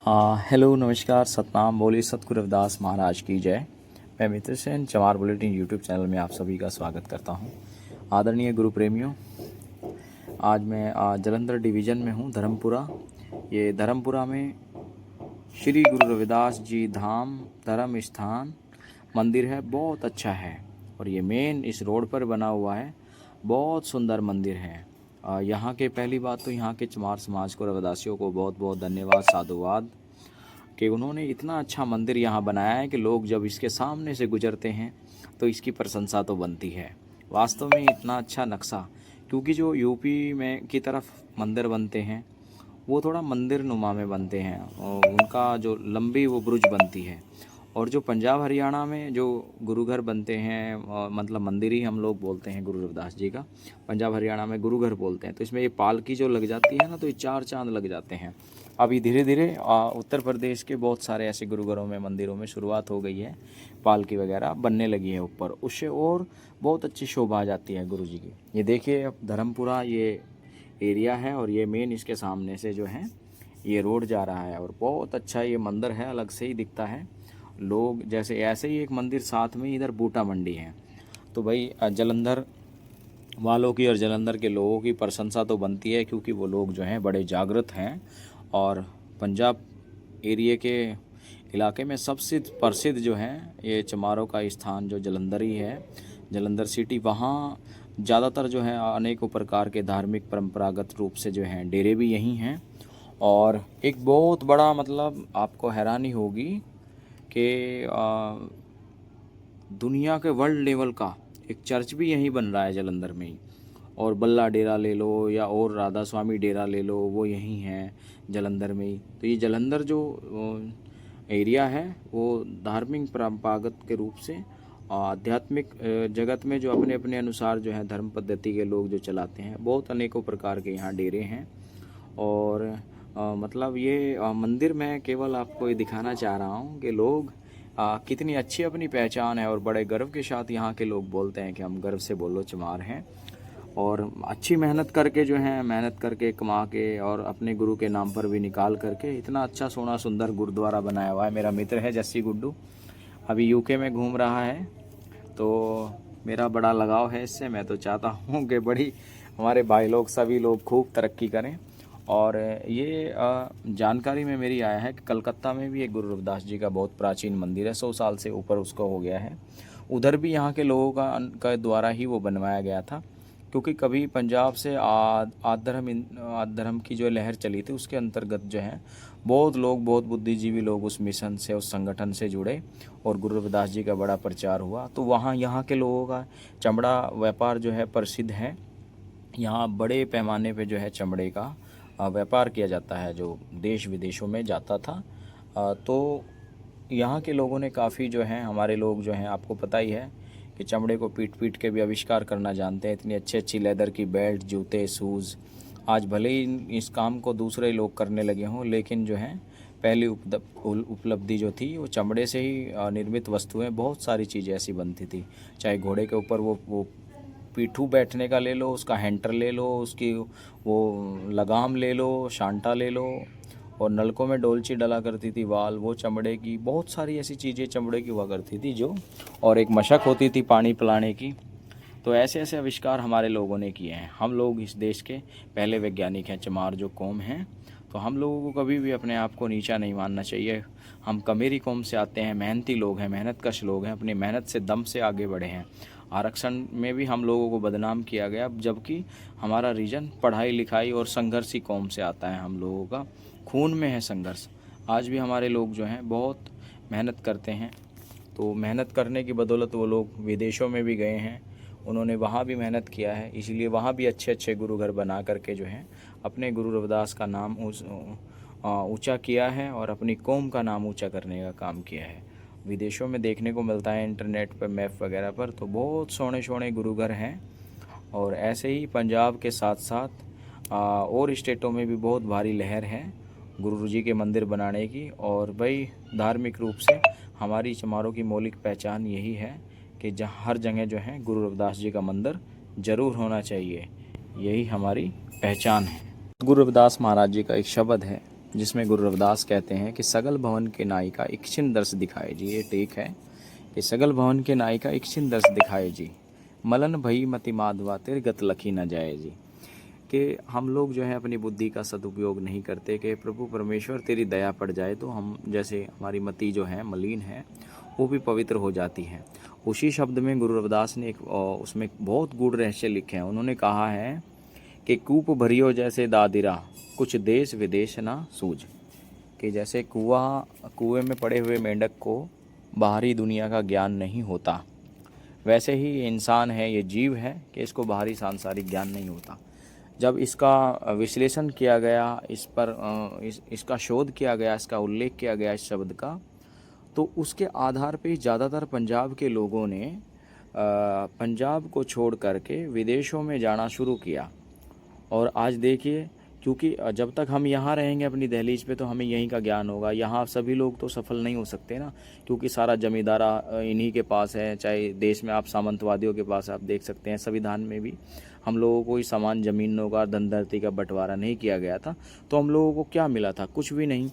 Hello नमस्कार सतनाम बोले सतगुरु रविदास महाराज की जय। मैं मित्र सेन चमार बुलेटिन यूट्यूब चैनल में आप सभी का स्वागत करता हूं। आदरणीय गुरु प्रेमियों, आज मैं जलंधर डिवीज़न में हूं, धर्मपुरा। ये धर्मपुरा में श्री गुरु रविदास जी धाम धर्म स्थान मंदिर है, बहुत अच्छा है। और ये मेन इस रोड पर बना हुआ है, बहुत सुंदर मंदिर है। यहाँ के पहली बात तो यहाँ के चमार समाज को, रविदासियों को बहुत बहुत धन्यवाद, साधुवाद कि उन्होंने इतना अच्छा मंदिर यहाँ बनाया है कि लोग जब इसके सामने से गुजरते हैं तो इसकी प्रशंसा तो बनती है। वास्तव में इतना अच्छा नक्शा, क्योंकि जो यूपी में की तरफ मंदिर बनते हैं वो थोड़ा मंदिर नुमा में बनते हैं और उनका जो लंबी वो ब्रुज बनती है। और जो पंजाब हरियाणा में जो गुरु घर बनते हैं, मतलब मंदिर ही हम लोग बोलते हैं गुरु रविदास जी का, पंजाब हरियाणा में गुरु घर बोलते हैं। तो इसमें ये पालकी जो लग जाती है ना, तो ये 4 चांद लग जाते हैं। अभी धीरे धीरे उत्तर प्रदेश के बहुत सारे ऐसे गुरुघरों में, मंदिरों में शुरुआत हो गई है, पालकी वगैरह बनने लगी है ऊपर, उससे और बहुत अच्छी शोभा आ जाती है गुरु जी की। ये देखिए, अब धर्मपुरा ये एरिया है और ये मेन इसके सामने से जो है ये रोड जा रहा है और बहुत अच्छा ये मंदिर है, अलग से ही दिखता है। लोग जैसे ऐसे ही एक मंदिर साथ में इधर बूटा मंडी है, तो भाई जलंधर वालों की और जलंधर के लोगों की प्रशंसा तो बनती है, क्योंकि वो लोग जो हैं बड़े जागृत हैं। और पंजाब एरिए के इलाके में सबसे प्रसिद्ध जो है ये चमारों का स्थान जो जलंधर ही है, जलंधर सिटी। वहाँ ज़्यादातर जो है अनेकों प्रकार के धार्मिक परंपरागत रूप से जो हैं डेरे भी यहीं हैं। और एक बहुत बड़ा, मतलब आपको हैरानी होगी कि दुनिया के वर्ल्ड लेवल का एक चर्च भी यहीं बन रहा है जलंधर में ही। और बल्ला डेरा ले लो या और राधा स्वामी डेरा ले लो, वो यहीं है जलंधर में ही। तो ये जलंधर जो एरिया है वो धार्मिक परंपरागत के रूप से आध्यात्मिक जगत में जो अपने अपने अनुसार जो है धर्म पद्धति के लोग जो चलाते हैं, बहुत अनेकों प्रकार के यहाँ डेरे हैं। और मतलब ये मंदिर में केवल आपको ये दिखाना चाह रहा हूँ कि लोग कितनी अच्छी अपनी पहचान है और बड़े गर्व के साथ यहाँ के लोग बोलते हैं कि हम गर्व से बोलो चमार हैं। और अच्छी मेहनत करके जो है, मेहनत करके कमा के और अपने गुरु के नाम पर भी निकाल करके इतना अच्छा सोना सुंदर गुरुद्वारा बनाया हुआ है। मेरा मित्र है जस्सी गुड्डू, अभी यूके में घूम रहा है, तो मेरा बड़ा लगाव है इससे। मैं तो चाहता हूँ कि बड़ी हमारे भाई लोग, सभी लोग खूब तरक्की करें। और ये जानकारी में मेरी आया है कि कलकत्ता में भी एक गुरु रविदास जी का बहुत प्राचीन मंदिर है, 100 साल से ऊपर उसका हो गया है। उधर भी यहाँ के लोगों का द्वारा ही वो बनवाया गया था, क्योंकि कभी पंजाब से आधर्म की जो लहर चली थी उसके अंतर्गत जो है बहुत लोग, बहुत बुद्धिजीवी लोग उस मिशन से, उस संगठन से जुड़े और गुरु रविदास जी का बड़ा प्रचार हुआ। तो वहाँ यहाँ के लोगों का चमड़ा व्यापार जो है प्रसिद्ध है। यहाँ बड़े पैमाने पे जो है चमड़े का व्यापार किया जाता है, जो देश विदेशों में जाता था। तो यहाँ के लोगों ने काफ़ी जो है, हमारे लोग जो हैं, आपको पता ही है कि चमड़े को पीट पीट के भी आविष्कार करना जानते हैं। इतनी अच्छी अच्छी लेदर की बेल्ट, जूते, शूज़, आज भले ही इस काम को दूसरे लोग करने लगे हों, लेकिन जो है पहली उपलब्धि जो थी वो चमड़े से ही निर्मित वस्तुएं, बहुत सारी चीज़ें ऐसी बनती थी। चाहे घोड़े के ऊपर वो पीठू बैठने का ले लो, उसका हैंटर ले लो, उसकी वो लगाम ले लो, शांटा ले लो, और नलकों में डोलची डला करती थी वाल, वो चमड़े की। बहुत सारी ऐसी चीज़ें चमड़े की हुआ करती थी जो, और एक मशक होती थी पानी पिलाने की। तो ऐसे ऐसे आविष्कार हमारे लोगों ने किए हैं। हम लोग इस देश के पहले वैज्ञानिक हैं, चमार जो कौम हैं। तो हम लोगों को कभी भी अपने आप को नीचा नहीं मानना चाहिए। हम कमेरी कौम से आते हैं, मेहनती लोग हैं, मेहनतकश लोग हैं, अपनी मेहनत से दम से आगे बढ़े हैं। आरक्षण में भी हम लोगों को बदनाम किया गया, जबकि हमारा रीजन पढ़ाई लिखाई और संघर्षी कौम से आता है। हम लोगों का खून में है संघर्ष। आज भी हमारे लोग जो हैं बहुत मेहनत करते हैं। तो मेहनत करने की बदौलत वो लोग विदेशों में भी गए हैं, उन्होंने वहाँ भी मेहनत किया है, इसलिए वहाँ भी अच्छे अच्छे गुरु घर बना करके जो है अपने गुरु रविदास का नाम ऊंचा किया है और अपनी कौम का नाम ऊंचा करने का काम किया है। विदेशों में देखने को मिलता है इंटरनेट पर, मैप वगैरह पर, तो बहुत सोने सोने गुरु घर हैं। और ऐसे ही पंजाब के साथ साथ और स्टेटों में भी बहुत भारी लहर है गुरु जी के मंदिर बनाने की। और भाई धार्मिक रूप से हमारी चमारों की मौलिक पहचान यही है कि जहाँ हर जगह जो है गुरु रविदास जी का मंदिर ज़रूर होना चाहिए, यही हमारी पहचान है। गुरु रविदास महाराज जी का एक शब्द है जिसमें गुरु रविदास कहते हैं कि सगल भवन के नायिका इक्छिन दर्श दिखाए जी। ये टेक है कि सगल भवन के नायिका इक्छिन दर्श दिखाए जी, मलन भई मति माधवा तेरे गत लखी न जाए जी। कि हम लोग जो है अपनी बुद्धि का सदुपयोग नहीं करते कि प्रभु परमेश्वर तेरी दया पड़ जाए तो हम जैसे हमारी मति जो है मलिन है वो भी पवित्र हो जाती है। उसी शब्द में गुरु रविदास ने उसमें बहुत गूढ़ रहस्य लिखे हैं। उन्होंने कहा है कि कूप भरियो जैसे दादिरा कुछ देश विदेश ना सूझ। कि जैसे कुएं में पड़े हुए मेंढक को बाहरी दुनिया का ज्ञान नहीं होता, वैसे ही ये इंसान है, ये जीव है कि इसको बाहरी सांसारिक ज्ञान नहीं होता। जब इसका विश्लेषण किया गया, इस पर इसका शोध किया गया, इसका उल्लेख किया गया इस शब्द का, तो उसके आधार पे ज़्यादातर पंजाब के लोगों ने पंजाब को छोड़ करके विदेशों में जाना शुरू किया। और आज देखिए, क्योंकि जब तक हम यहाँ रहेंगे अपनी दहलीज पे तो हमें यहीं का ज्ञान होगा। यहाँ सभी लोग तो सफल नहीं हो सकते ना, क्योंकि सारा जमींदारा इन्हीं के पास है। चाहे देश में आप सामंतवादियों के पास आप देख सकते हैं, संविधान में भी हम लोगों को ही समान ज़मीनों का धनधरती का बंटवारा नहीं किया गया था। तो हम लोगों को क्या मिला था? कुछ भी नहीं।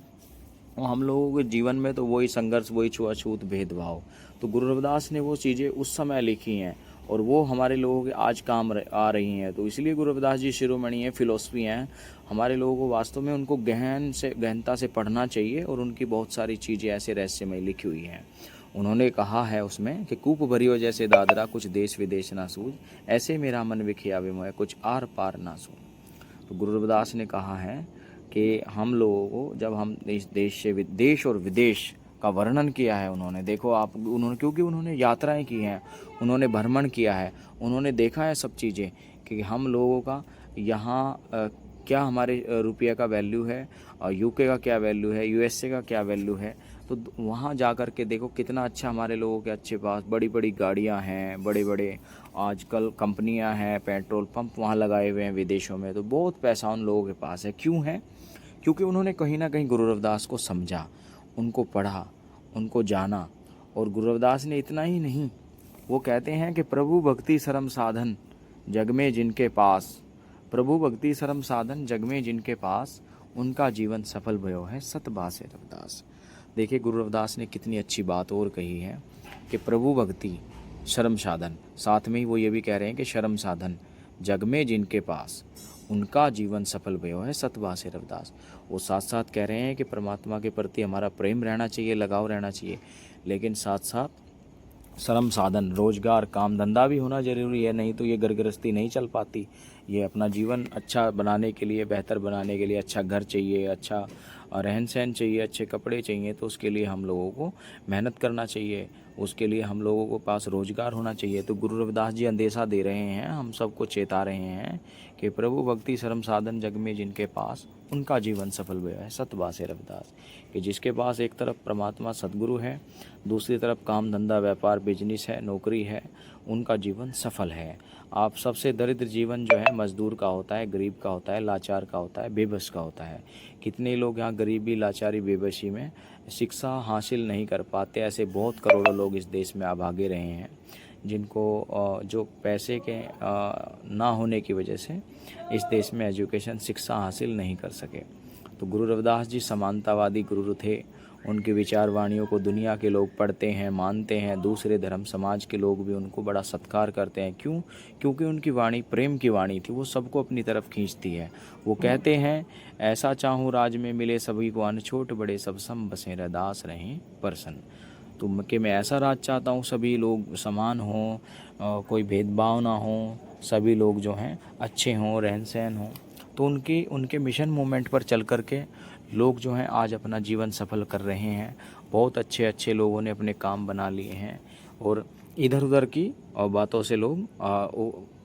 और हम लोगों के जीवन में तो वही संघर्ष, वही छुआछूत, भेदभाव। तो गुरु रविदास ने वो चीज़ें उस समय लिखी हैं और वो हमारे लोगों के आज काम आ रही हैं। तो इसलिए गुरु रविदास जी शिरोमणि हैं, फिलोसफी हैं। हमारे लोगों को वास्तव में उनको गहनता से पढ़ना चाहिए और उनकी बहुत सारी चीज़ें ऐसे रहस्यमय लिखी हुई हैं। उन्होंने कहा है उसमें कि कूप भरियो जैसे दादरा कुछ देश विदेश ना सूझ, ऐसे मेरा मन विखिया विमोह कुछ आर पार ना सूझ। तो गुरु रविदास ने कहा है कि हम लोगों को जब हम इस देश और विदेश का वर्णन किया है उन्होंने, देखो आप, उन्होंने क्योंकि उन्होंने यात्राएं की हैं, उन्होंने भ्रमण किया है, उन्होंने देखा है सब चीज़ें कि हम लोगों का यहाँ क्या हमारे रुपये का वैल्यू है और यूके का क्या वैल्यू है, यूएसए का क्या वैल्यू है। तो वहाँ जा कर के देखो कितना अच्छा हमारे लोगों के अच्छे पास बड़ी बड़ी गाड़ियाँ हैं, बड़े बड़े आजकल कंपनियाँ हैं, पेट्रोल पंप वहाँ लगाए हुए हैं विदेशों में। तो बहुत पैसा उन लोगों के पास है। क्यों है? क्योंकि उन्होंने कहीं ना कहीं गुरु रविदास को समझा, उनको पढ़ा, उनको जाना। और गुरु रविदास ने इतना ही नहीं, वो कहते हैं कि प्रभु भक्ति शर्म साधन जग में जिनके पास, प्रभु भक्ति शर्म साधन जग में जिनके पास, उनका जीवन सफल भयो है सतबासे रविदास। देखिए गुरु रविदास ने कितनी अच्छी बात और कही है कि प्रभु भक्ति शर्म साधन, साथ में ही वो ये भी कह रहे हैं कि शर्म साधन जग में जिनके पास, उनका जीवन सफल भयो है सतबासे रविदास। वो साथ साथ कह रहे हैं कि परमात्मा के प्रति हमारा प्रेम रहना चाहिए, लगाव रहना चाहिए, लेकिन साथ साथ श्रम साधन, रोजगार, काम धंधा भी होना जरूरी है। नहीं तो ये घर गृहस्थी नहीं चल पाती। ये अपना जीवन अच्छा बनाने के लिए, बेहतर बनाने के लिए अच्छा घर चाहिए, अच्छा रहन सहन चाहिए, अच्छे कपड़े चाहिए। तो उसके लिए हम लोगों को मेहनत करना चाहिए, उसके लिए हम लोगों को पास रोजगार होना चाहिए। तो गुरु रविदास जी अंदेशा दे रहे हैं, हम सबको चेता रहे हैं कि प्रभु भक्ति शर्म साधन जग में जिनके पास, उनका जीवन सफल हुआ है सतबासे रविदास। कि जिसके पास एक तरफ परमात्मा सदगुरु है, दूसरी तरफ काम धंधा व्यापार बिजनेस है, नौकरी है, उनका जीवन सफल है। आप सबसे दरिद्र जीवन जो है मजदूर का होता है, गरीब का होता है, लाचार का होता है, बेबस का होता है। कितने लोग यहाँ गरीबी, लाचारी, बेबसी में शिक्षा हासिल नहीं कर पाते। ऐसे बहुत करोड़ों लोग इस देश में अभागे रहे हैं, जिनको जो पैसे के ना होने की वजह से इस देश में एजुकेशन, शिक्षा हासिल नहीं कर सके। तो गुरु रविदास जी समानतावादी गुरु थे। उनकी विचार वाणियों को दुनिया के लोग पढ़ते हैं, मानते हैं। दूसरे धर्म समाज के लोग भी उनको बड़ा सत्कार करते हैं। क्यों? क्योंकि उनकी वाणी प्रेम की वाणी थी, वो सबको अपनी तरफ खींचती है। वो कहते हैं, ऐसा चाहूँ राज में मिले सभी को अन्न, छोट बड़े सब सम बसें रदास रहें प्रसन्न। तो कि मैं ऐसा राज चाहता हूँ, सभी लोग समान हों, कोई भेदभाव ना हो, सभी लोग जो हैं अच्छे हों, रहन सहन हों। तो उनके मिशन मूवमेंट पर चल कर के लोग जो हैं आज अपना जीवन सफल कर रहे हैं। बहुत अच्छे अच्छे लोगों ने अपने काम बना लिए हैं और इधर उधर की बातों से लोग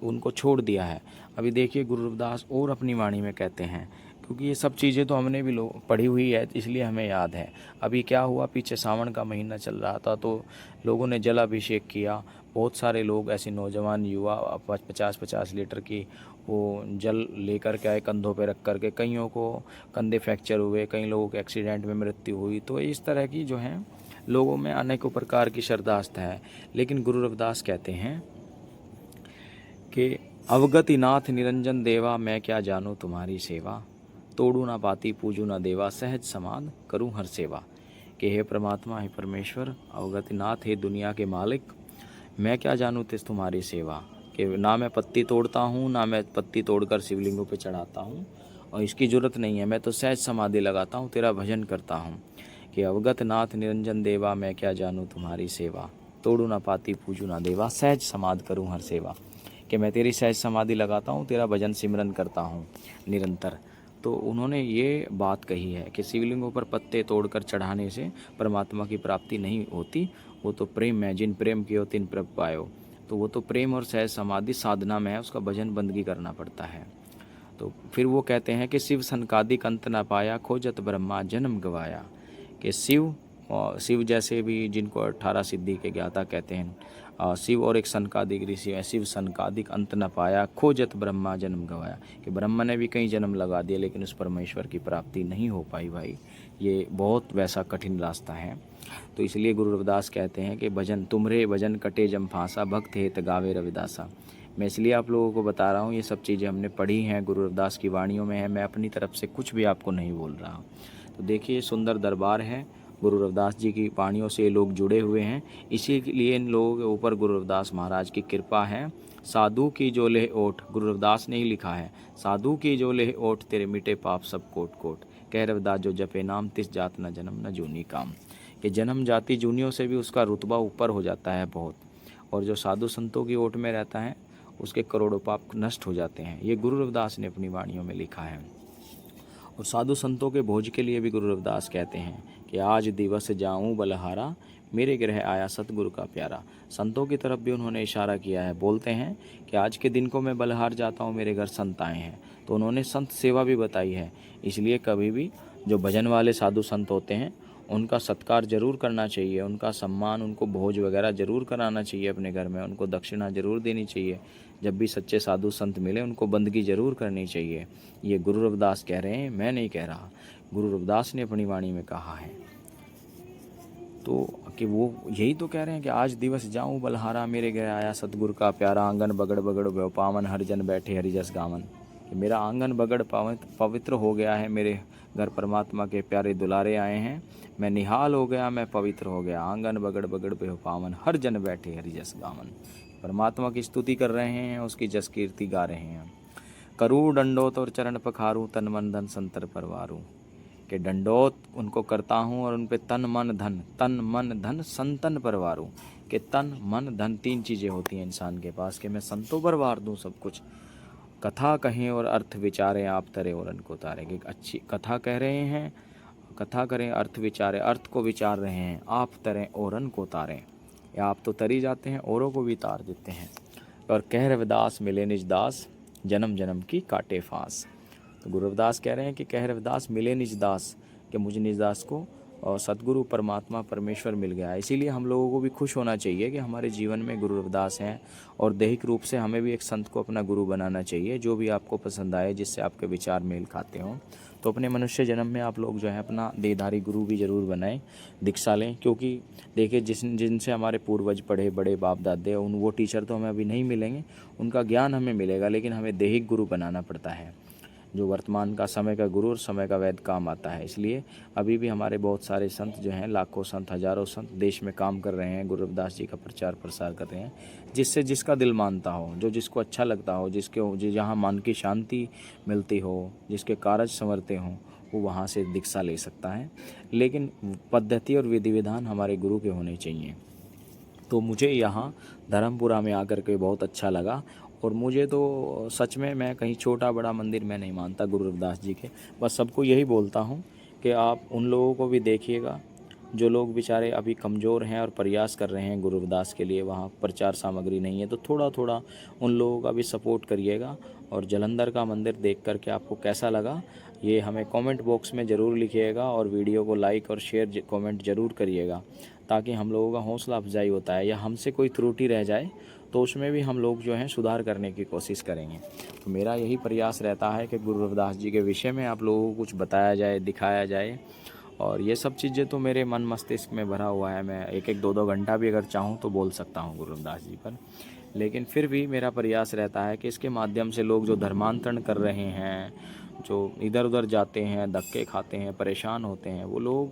उनको छोड़ दिया है। अभी देखिए गुरु रविदास और अपनी वाणी में कहते हैं, क्योंकि ये सब चीज़ें तो हमने भी पढ़ी हुई है, इसलिए हमें याद है। अभी क्या हुआ, पीछे सावन का महीना चल रहा था तो लोगों ने जलाभिषेक किया। बहुत सारे लोग ऐसे नौजवान युवा 50-50 लीटर की वो जल लेकर के आए कंधों पे रख कर के। कईयों को कंधे फ्रैक्चर हुए, कई लोगों के एक्सीडेंट में मृत्यु हुई। तो इस तरह की जो है लोगों में अनेकों प्रकार की श्रद्धास्था है। लेकिन गुरु रविदास कहते हैं कि अवगति नाथ निरंजन देवा, मैं क्या जानूँ तुम्हारी सेवा, तोड़ू ना पाती पूजू ना देवा, सहज समाध करूँ हर सेवा। कि हे परमात्मा, हे परमेश्वर, अवगत नाथ, हे दुनिया के मालिक, मैं क्या जानूँ तिस तुम्हारी सेवा। कि ना मैं पत्ती तोड़ता हूँ, ना मैं पत्ती तोड़कर शिवलिंगों पे चढ़ाता हूँ, और इसकी ज़रूरत नहीं है, मैं तो सहज समाधि लगाता हूँ, तेरा भजन करता हूँ। कि अवगत नाथ निरंजन देवा, मैं क्या जानूँ तुम्हारी सेवा। तोड़ू ना पाती पूजू ना देवा, सहज समाध करूँ हर सेवा। कि मैं तेरी सहज समाधि लगाता हूँ, तेरा भजन सिमरन करता हूँ निरंतर। तो उन्होंने ये बात कही है कि शिवलिंगों पर पत्ते तोड़कर चढ़ाने से परमात्मा की प्राप्ति नहीं होती, वो तो प्रेम है, जिन प्रेम कियो तिन प्रभ पायो। तो वो तो प्रेम और सहज समाधि साधना में है, उसका भजन बंदगी करना पड़ता है। तो फिर वो कहते हैं कि शिव सनकादिक अंत न पाया, खोजत ब्रह्मा जन्म गवाया। कि शिव जैसे भी जिनको 18 सिद्धि के ज्ञाता कहते हैं, शिव और एक सनकादिक ऋषि है, शिव सनकादिक अंत न पाया, खोजत ब्रह्मा जन्म गवाया। कि ब्रह्मा ने भी कई जन्म लगा दिए, लेकिन उस परमेश्वर की प्राप्ति नहीं हो पाई भाई। ये बहुत वैसा कठिन रास्ता है। तो इसलिए गुरु रविदास कहते हैं कि भजन तुमरे भजन कटे जम फांसा, भक्त हेत गावे रविदासा। मैं इसलिए आप लोगों को बता रहा हूँ, ये सब चीज़ें हमने पढ़ी हैं, गुरु रविदास की वाणियों में है, मैं अपनी तरफ से कुछ भी आपको नहीं बोल रहा हूँ। तो देखिए, सुंदर दरबार है, गुरु रविदास जी की वाणियों से ये लोग जुड़े हुए हैं, इसीलिए इन लोगों के ऊपर गुरु रविदास महाराज की कृपा है। साधु की जो लेह ओठ, गुरु रविदास ने ही लिखा है, साधु की जो लेह ओठ, तेरे मिटे पाप सब कोट कोट। कह रविदास जो जपे नाम, तिस जात न जन्म न जूनी काम। कि जन्म जाति जूनियों से भी उसका रुतबा ऊपर हो जाता है बहुत, और जो साधु संतों की ओट में रहता है उसके करोड़ों पाप नष्ट हो जाते हैं। ये गुरु रविदास ने अपनी वाणियों में लिखा है। और साधु संतों के भोज के लिए भी गुरु रविदास कहते हैं कि आज दिवस जाऊं बलहारा, मेरे गृह आया सतगुरु का प्यारा। संतों की तरफ भी उन्होंने इशारा किया है, बोलते हैं कि आज के दिन को मैं बलहार जाता हूं, मेरे घर संत आए हैं। तो उन्होंने संत सेवा भी बताई है। इसलिए कभी भी जो भजन वाले साधु संत होते हैं उनका सत्कार जरूर करना चाहिए, उनका सम्मान, उनको भोज वगैरह जरूर कराना चाहिए अपने घर में, उनको दक्षिणा जरूर देनी चाहिए। जब भी सच्चे साधु संत मिले उनको बंदगी जरूर करनी चाहिए। ये गुरु रविदास कह रहे हैं, मैं नहीं कह रहा, गुरु रविदास ने अपनी वाणी में कहा है। तो कि वो यही तो कह रहे हैं कि आज दिवस जाऊं बलहारा, मेरे घर आया सतगुरु का प्यारा। आंगन बगड़ बगड़ भयो पावन, हर जन बैठे हरिजस गावन। कि मेरा आंगन बगड़ पवित्र हो गया है, मेरे घर परमात्मा के प्यारे दुलारे आए हैं, मैं निहाल हो गया, मैं पवित्र हो गया। आंगन बगड़ बगड़ भयो पावन, हर जन बैठे हरिजस गावन। परमात्मा की स्तुति कर रहे हैं, उसकी जस कीर्ति गा रहे हैं। करूँ दंडोत और चरण पखारूँ, तन मन धन संतर परवारूँ। कि दंडोत उनको करता हूँ और उन पे तन मन धन संतन परवारूँ। कि तन मन धन 3 चीज़ें होती हैं इंसान के पास, कि मैं संतों पर वार दूँ सब कुछ। कथा कहें और अर्थ विचारें, आप तरे और उनको तारे। कि अच्छी कथा कह रहे हैं, कथा करें, अर्थ विचारें, अर्थ को विचार रहे हैं, आप तरें औरन को तारें। या आप तो तरी जाते हैं, औरों को भी तार देते हैं। और कह रविदास मिले निज दास, जन्म जन्म की काटे फांस। तो गुरु रविदास कह रहे हैं कि कह रविदास मिले निज दास, कि मुझे निज दास को और सतगुरु परमात्मा परमेश्वर मिल गया। इसीलिए हम लोगों को भी खुश होना चाहिए कि हमारे जीवन में गुरु रविदास हैं, और दैहिक रूप से हमें भी एक संत को अपना गुरु बनाना चाहिए, जो भी आपको पसंद आए, जिससे आपके विचार मेल खाते हों। तो अपने मनुष्य जन्म में आप लोग जो है अपना देहधारी गुरु भी ज़रूर बनाएं, दीक्षा लें। क्योंकि देखिए, जिनसे हमारे पूर्वज पढ़े, बड़े बाप दादे, वो टीचर तो हमें अभी नहीं मिलेंगे, उनका ज्ञान हमें मिलेगा, लेकिन हमें दैहिक गुरु बनाना पड़ता है, जो वर्तमान का समय का गुरु और समय का वैद्य काम आता है। इसलिए अभी भी हमारे बहुत सारे संत जो हैं, लाखों संत, हजारों संत देश में काम कर रहे हैं, गुरु रविदास जी का प्रचार प्रसार कर रहे हैं, जिससे जिसका दिल मानता हो, जो जिसको अच्छा लगता हो, जिसके जहाँ मन की शांति मिलती हो, जिसके कारज संवरते हों, वो वहाँ से दीक्षा ले सकता है। लेकिन पद्धति और विधि विधान हमारे गुरु के होने चाहिए। तो मुझे यहाँ धर्मपुरा में आकर के बहुत अच्छा लगा। और मुझे तो सच में, मैं कहीं छोटा बड़ा मंदिर मैं नहीं मानता गुरु रविदास जी के। बस सबको यही बोलता हूँ कि आप उन लोगों को भी देखिएगा जो लोग बेचारे अभी कमज़ोर हैं और प्रयास कर रहे हैं गुरु रविदास के लिए, वहाँ प्रचार सामग्री नहीं है, तो थोड़ा थोड़ा उन लोगों का भी सपोर्ट करिएगा। और जालंधर का मंदिर देख करके आपको कैसा लगा, ये हमें कमेंट बॉक्स में ज़रूर लिखिएगा, और वीडियो को लाइक और शेयर कमेंट ज़रूर करिएगा, ताकि हम लोगों का हौसला अफजाई होता है। या हमसे कोई त्रुटि रह जाए तो उसमें भी हम लोग जो हैं सुधार करने की कोशिश करेंगे। तो मेरा यही प्रयास रहता है कि गुरु रविदास जी के विषय में आप लोगों को कुछ बताया जाए, दिखाया जाए। और ये सब चीज़ें तो मेरे मन मस्तिष्क में भरा हुआ है, मैं 1-2 घंटा भी अगर चाहूँ तो बोल सकता हूँ गुरु रविदास जी पर। लेकिन फिर भी मेरा प्रयास रहता है कि इसके माध्यम से लोग जो धर्मांतरण कर रहे हैं, जो इधर उधर जाते हैं, धक्के खाते हैं, परेशान होते हैं, वो लोग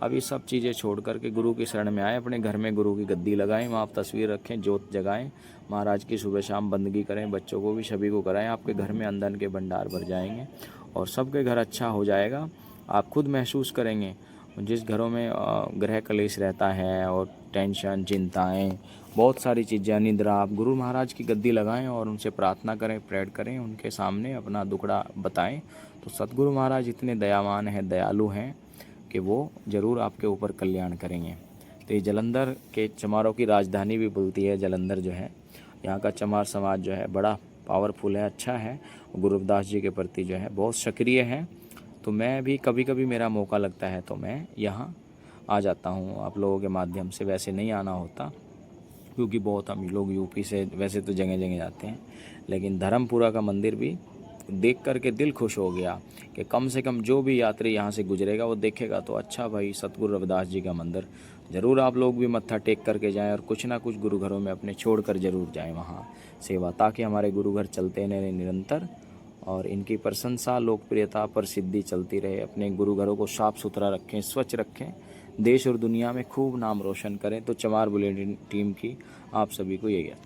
अब ये सब चीज़ें छोड़ कर के गुरु की शरण में आए। अपने घर में गुरु की गद्दी लगाएं, वहाँ आप तस्वीर रखें, जोत जगाएं, महाराज की सुबह शाम बंदगी करें, बच्चों को भी सभी को कराएं। आपके घर में अंधन के भंडार भर जाएंगे और सबके घर अच्छा हो जाएगा। आप खुद महसूस करेंगे। जिस घरों में ग्रह कलेश रहता है और टेंशन, चिंताएं, बहुत सारी चीज़ें, अनिद्रा, आप गुरु महाराज की गद्दी लगाएं और उनसे प्रार्थना करें, प्रेयर करें, उनके सामने अपना दुखड़ा बताएं, तो सतगुरु महाराज इतने दयावान हैं, दयालु हैं कि वो ज़रूर आपके ऊपर कल्याण करेंगे। तो ये जालंधर के चमारों की राजधानी भी बोलती है जालंधर जो है। यहाँ का चमार समाज जो है बड़ा पावरफुल है, अच्छा है, गुरु रविदास जी के प्रति जो है बहुत सक्रिय है। तो मैं भी कभी कभी मेरा मौका लगता है तो मैं यहाँ आ जाता हूँ आप लोगों के माध्यम से। वैसे नहीं आना होता क्योंकि बहुत हम लोग यूपी से वैसे तो जगह जगह जाते हैं, लेकिन धर्मपुरा का मंदिर भी देख कर के दिल खुश हो गया कि कम से कम जो भी यात्री यहाँ से गुजरेगा वो देखेगा तो अच्छा भाई सतगुरु रविदास जी का मंदिर। ज़रूर आप लोग भी मत्था टेक करके जाएं और कुछ ना कुछ गुरु घरों में अपने छोड़ कर ज़रूर जाएं वहाँ सेवा, ताकि हमारे गुरु घर चलते रहें निरंतर और इनकी प्रशंसा, लोकप्रियता, प्रसिद्धि चलती रहे। अपने गुरु घरों को साफ़ सुथरा रखें, स्वच्छ रखें, देश और दुनिया में खूब नाम रोशन करें। तो चमार बुलेटिन टीम की आप सभी को यही है।